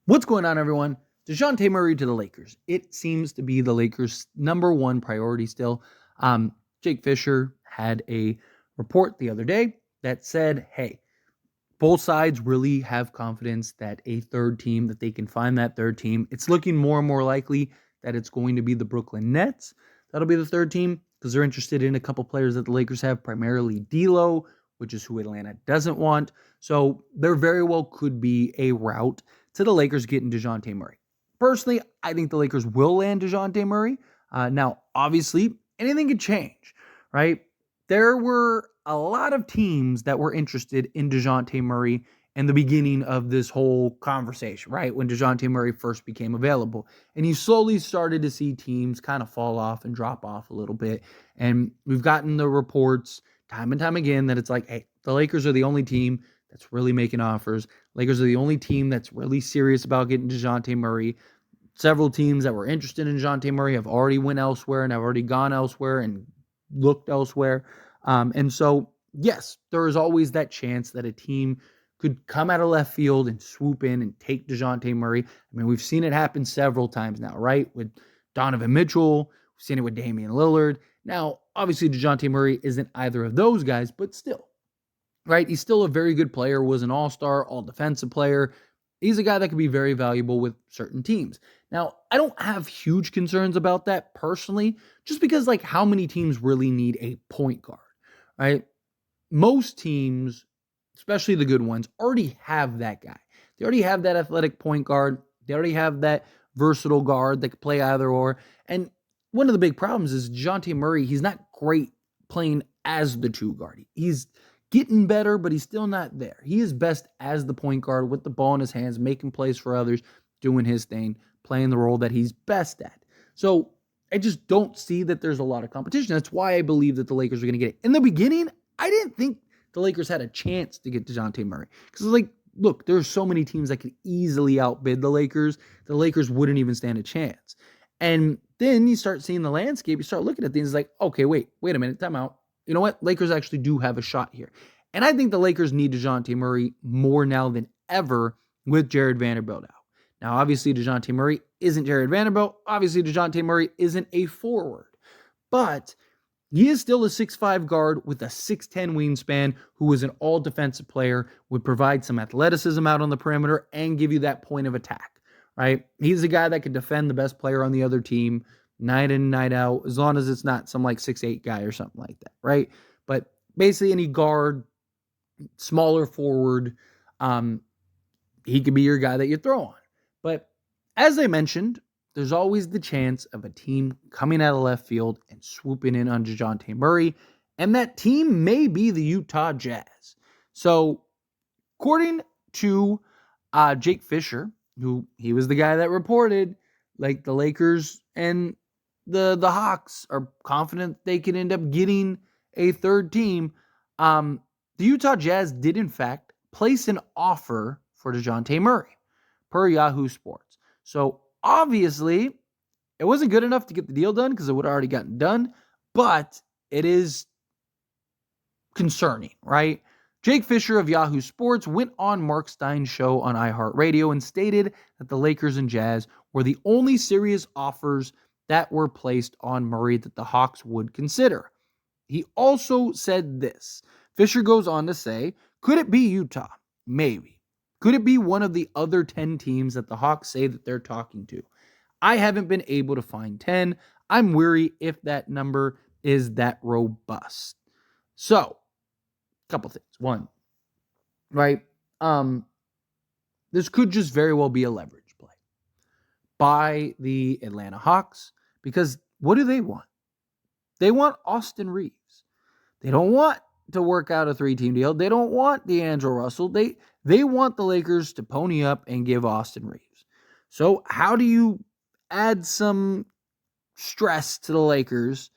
What's going on, everyone? DeJounte Murray to the Lakers. It seems to be the Lakers' number one priority still. Jake Fisher had a report the other day that said, hey, both sides really have confidence that that they can find that third team. It's looking more and more likely that it's going to be the Brooklyn Nets. That'll be the third team because they're interested in a couple players that the Lakers have, primarily D'Lo, which is who Atlanta doesn't want. So there very well could be a route to the Lakers getting DeJounte Murray. Personally, I think the Lakers will land DeJounte Murray. Now, obviously, anything could change, right? There were a lot of teams that were interested in DeJounte Murray in the beginning of this whole conversation, right? When DeJounte Murray first became available. And you slowly started to see teams kind of fall off and drop off a little bit. And we've gotten the reports time and time again that it's like, hey, the Lakers are the only team that's really making offers. Lakers are the only team that's really serious about getting DeJounte Murray. Several teams that were interested in DeJounte Murray have already went elsewhere and have already gone elsewhere and looked elsewhere. And so, yes, there is always that chance that a team could come out of left field and swoop in and take DeJounte Murray. I mean, we've seen it happen several times now, right? With Donovan Mitchell, we've seen it with Damian Lillard. Now, obviously, DeJounte Murray isn't either of those guys, but still, right? He's still a very good player, was an all-star, all-defensive player. He's a guy that could be very valuable with certain teams. Now, I don't have huge concerns about that personally, just because, like, how many teams really need a point guard, right? Most teams, especially the good ones, already have that guy. They already have that athletic point guard. They already have that versatile guard that can play either or. And one of the big problems is DeJounte Murray, he's not great playing as the two guard. He's getting better, but he's still not there. He is best as the point guard with the ball in his hands, making plays for others, doing his thing, playing the role that he's best at. So I just don't see that there's a lot of competition. That's why I believe that the Lakers are going to get it. In the beginning, I didn't think the Lakers had a chance to get DeJounte Murray. Because, like, look, there's so many teams that could easily outbid the Lakers. The Lakers wouldn't even stand a chance. And then you start seeing the landscape. You start looking at things like, okay, wait a minute, time out. You know what? Lakers actually do have a shot here. And I think the Lakers need DeJounte Murray more now than ever with Jared Vanderbilt out. Now, obviously, DeJounte Murray isn't Jared Vanderbilt. Obviously, DeJounte Murray isn't a forward. But he is still a 6'5 guard with a 6'10 wingspan who is an all-defensive player, would provide some athleticism out on the perimeter and give you that point of attack, right? He's a guy that could defend the best player on the other team night in, night out, as long as it's not some like 6'8 guy or something like that, right? But basically any guard, smaller forward, he could be your guy that you throw on. But as I mentioned, there's always the chance of a team coming out of left field and swooping in on DeJounte Murray, and that team may be the Utah Jazz. So, according to Jake Fisher, who he was the guy that reported, like, the Lakers and the Hawks are confident they can end up getting a third team. The Utah Jazz did, in fact, place an offer for DeJounte Murray per Yahoo Sports. So, obviously, it wasn't good enough to get the deal done because it would have already gotten done, but it is concerning, right? Jake Fisher of Yahoo Sports went on Mark Stein's show on iHeartRadio and stated that the Lakers and Jazz were the only serious offers that were placed on Murray that the Hawks would consider. He also said this. Fisher goes on to say, could it be Utah? Maybe. Could it be one of the other 10 teams that the Hawks say that they're talking to? I haven't been able to find 10. I'm weary if that number is that robust. So, a couple things. One, right? This could just very well be a leverage play by the Atlanta Hawks, because what do they want? They want Austin Reeves. They don't want to work out a 3-team deal. They don't want D'Angelo Russell. They want the Lakers to pony up and give Austin Reeves. So how do you add some stress to the Lakers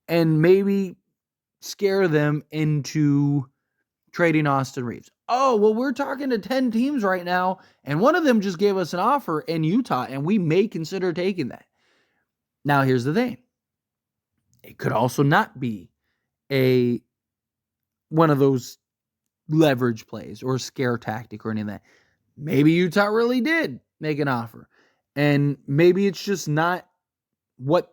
and maybe scare them into trading Austin Reeves? Oh, well, we're talking to 10 teams right now, and one of them just gave us an offer in Utah, and we may consider taking that. Now, here's the thing. It could also not be one of those leverage plays or scare tactic or any of that. Maybe Utah really did make an offer. And maybe it's just not what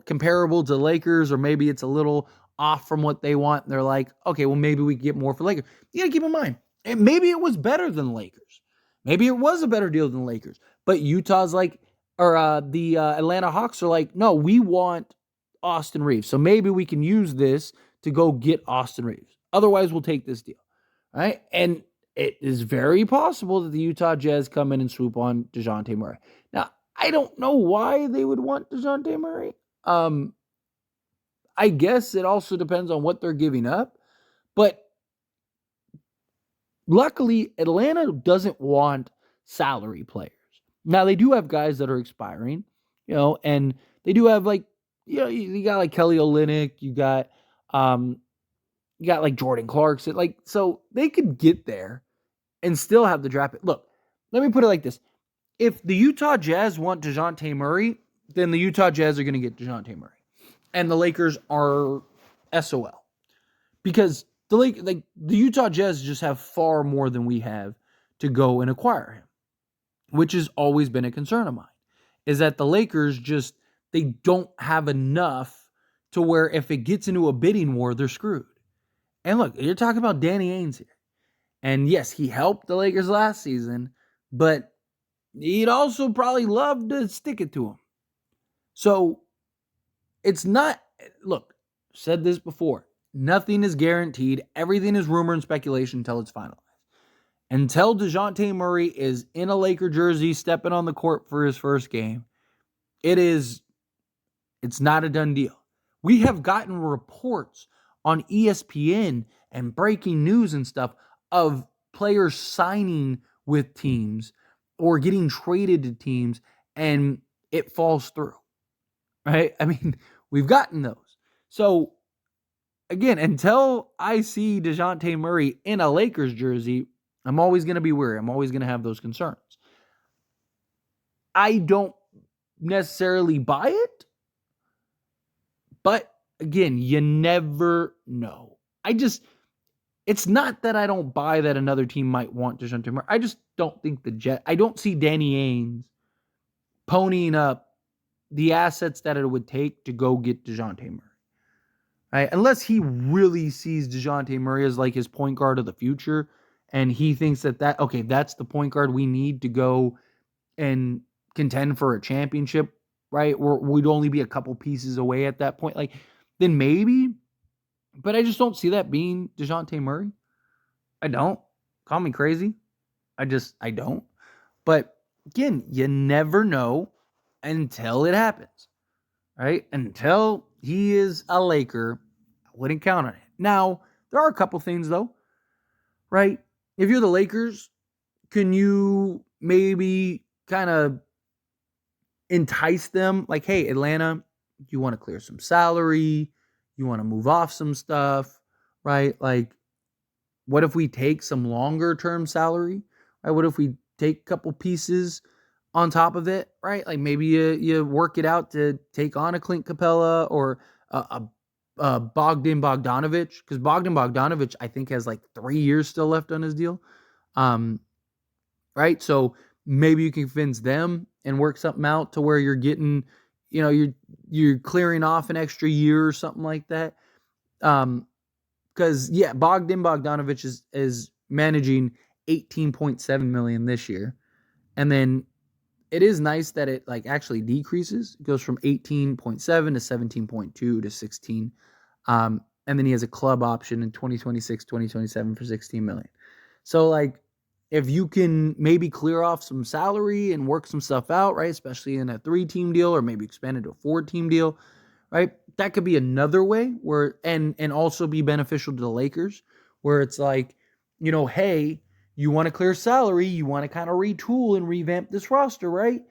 comparable to Lakers, or maybe it's a little off from what they want. And they're like, okay, well, maybe we can get more for Lakers. You got to keep in mind, and maybe it was better than Lakers. Maybe it was a better deal than Lakers. But Utah's like, or the Atlanta Hawks are like, no, we want Austin Reeves. So maybe we can use this to go get Austin Reeves. Otherwise, we'll take this deal. Right? And it is very possible that the Utah Jazz come in and swoop on DeJounte Murray. Now, I don't know why they would want DeJounte Murray. I guess it also depends on what they're giving up. But luckily, Atlanta doesn't want salary players. Now, they do have guys that are expiring, and they do have you got like Kelly Olynyk, you got like Jordan Clarkson, so they could get there and still have the draft pick. Look, let me put it like this. If the Utah Jazz want DeJounte Murray, then the Utah Jazz are going to get DeJounte Murray. And the Lakers are SOL. Because the Utah Jazz just have far more than we have to go and acquire him, which has always been a concern of mine, is that the Lakers they don't have enough to where if it gets into a bidding war, they're screwed. And look, you're talking about Danny Ainge here. And yes, he helped the Lakers last season, but he'd also probably love to stick it to him. So it's not, look, said this before, nothing is guaranteed. Everything is rumor and speculation until it's finalized. Until DeJounte Murray is in a Laker jersey stepping on the court for his first game, it's not a done deal. We have gotten reports on ESPN and breaking news and stuff of players signing with teams or getting traded to teams, and it falls through, right? I mean, we've gotten those. So, again, until I see DeJounte Murray in a Lakers jersey, I'm always going to be wary. I'm always going to have those concerns. I don't necessarily buy it, but again, you never know. It's not that I don't buy that another team might want DeJounte Murray. I just don't think I don't see Danny Ainge ponying up the assets that it would take to go get DeJounte Murray. Right? Unless he really sees DeJounte Murray as like his point guard of the future, and he thinks that's the point guard we need to go and contend for a championship, right? We'd only be a couple pieces away at that point. Then maybe, but I just don't see that being DeJounte Murray. I don't. Call me crazy. I don't. But again, you never know until it happens, right? Until he is a Laker, I wouldn't count on it. Now, there are a couple things though, right? If you're the Lakers, can you maybe kind of entice them? Like, hey, Atlanta, you want to clear some salary, you want to move off some stuff, right? Like, what if we take some longer term salary, right? What if we take a couple pieces on top of it, right? Like maybe you work it out to take on a Clint Capella or a Bogdan Bogdanovic, because Bogdan Bogdanovic, I think, has like 3 years still left on his deal. Right? So maybe you can convince them and work something out to where you're getting, you're clearing off an extra year or something like that. Because Bogdan Bogdanovic is managing $18.7 million this year. And then it is nice that it actually decreases. It goes from 18.7 to 17.2 to 16. And then he has a club option in 2026, 2027 for $16 million. So if you can maybe clear off some salary and work some stuff out, right? Especially in a 3-team deal or maybe expand it to a 4-team deal, right? That could be another way where, and also be beneficial to the Lakers, where it's hey, you want to clear salary, you want to kind of retool and revamp this roster, right?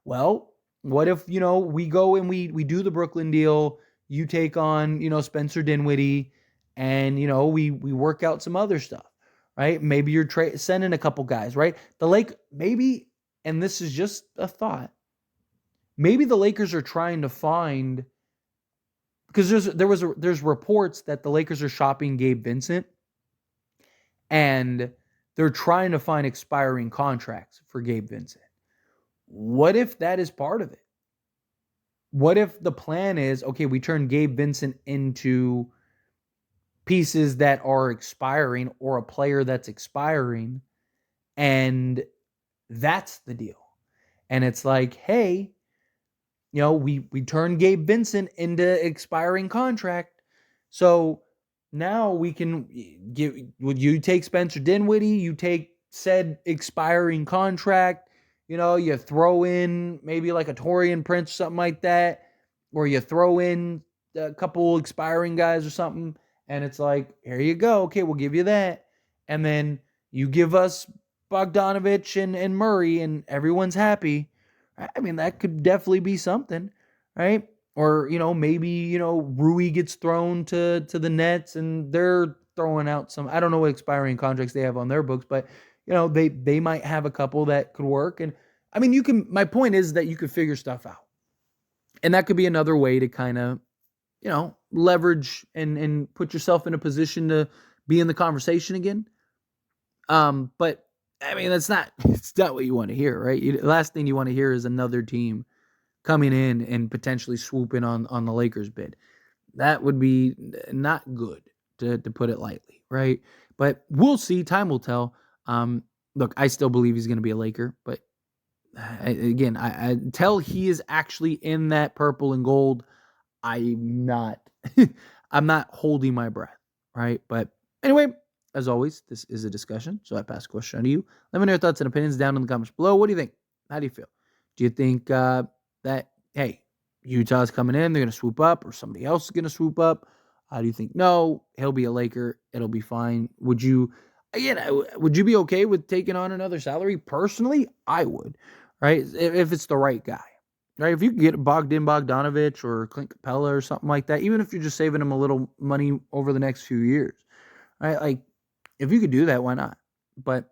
Well, what if, we go and we do the Brooklyn deal, you take on, Spencer Dinwiddie, and, we work out some other stuff, right? Maybe you're sending a couple guys, right? Maybe, and this is just a thought, maybe the Lakers are trying to find, because there's reports that the Lakers are shopping Gabe Vincent, and they're trying to find expiring contracts for Gabe Vincent. What if that is part of it? What if the plan is, okay, we turn Gabe Vincent into pieces that are expiring or a player that's expiring, and that's the deal. And it's like, hey, we turn Gabe Vincent into expiring contract. So now we can would you take Spencer Dinwiddie, you take said expiring contract, you throw in maybe like a Torian Prince, something like that, or you throw in a couple expiring guys or something, and it's like, here you go. Okay, we'll give you that. And then you give us Bogdanovich and Murray, and everyone's happy. I mean, that could definitely be something, right? Or, maybe, Rui gets thrown to the Nets and they're throwing out some, I don't know what expiring contracts they have on their books, but, they might have a couple that could work. And I mean, my point is that you could figure stuff out. And that could be another way to kind of, leverage and put yourself in a position to be in the conversation again. But I mean, it's not what you want to hear, right? The last thing you want to hear is another team coming in and potentially swooping on the Lakers bid. That would be not good, to put it lightly, right? But we'll see. Time will tell. Look, I still believe he's going to be a Laker, but again, until he is actually in that purple and gold, I'm not I'm not holding my breath, right? But anyway, as always, this is a discussion, so I pass the question on to you. Let me know your thoughts and opinions down in the comments below. What do you think? How do you feel? Do you think that, hey, Utah's coming in, they're going to swoop up, or somebody else is going to swoop up? How do you think? No, he'll be a Laker. It'll be fine. Would you be okay with taking on another salary? Personally, I would, right? If it's the right guy. Right, if you can get Bogdanovich or Clint Capella or something like that, even if you're just saving him a little money over the next few years, right? Like, if you could do that, why not? But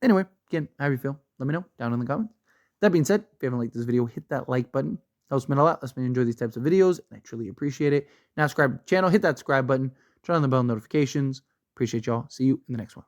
anyway, again, how do you feel? Let me know down in the comments. That being said, if you haven't liked this video, hit that like button. Helps me a lot. Lets me enjoy these types of videos, and I truly appreciate it. Now, subscribe to the channel, hit that subscribe button, turn on the bell notifications. Appreciate y'all. See you in the next one.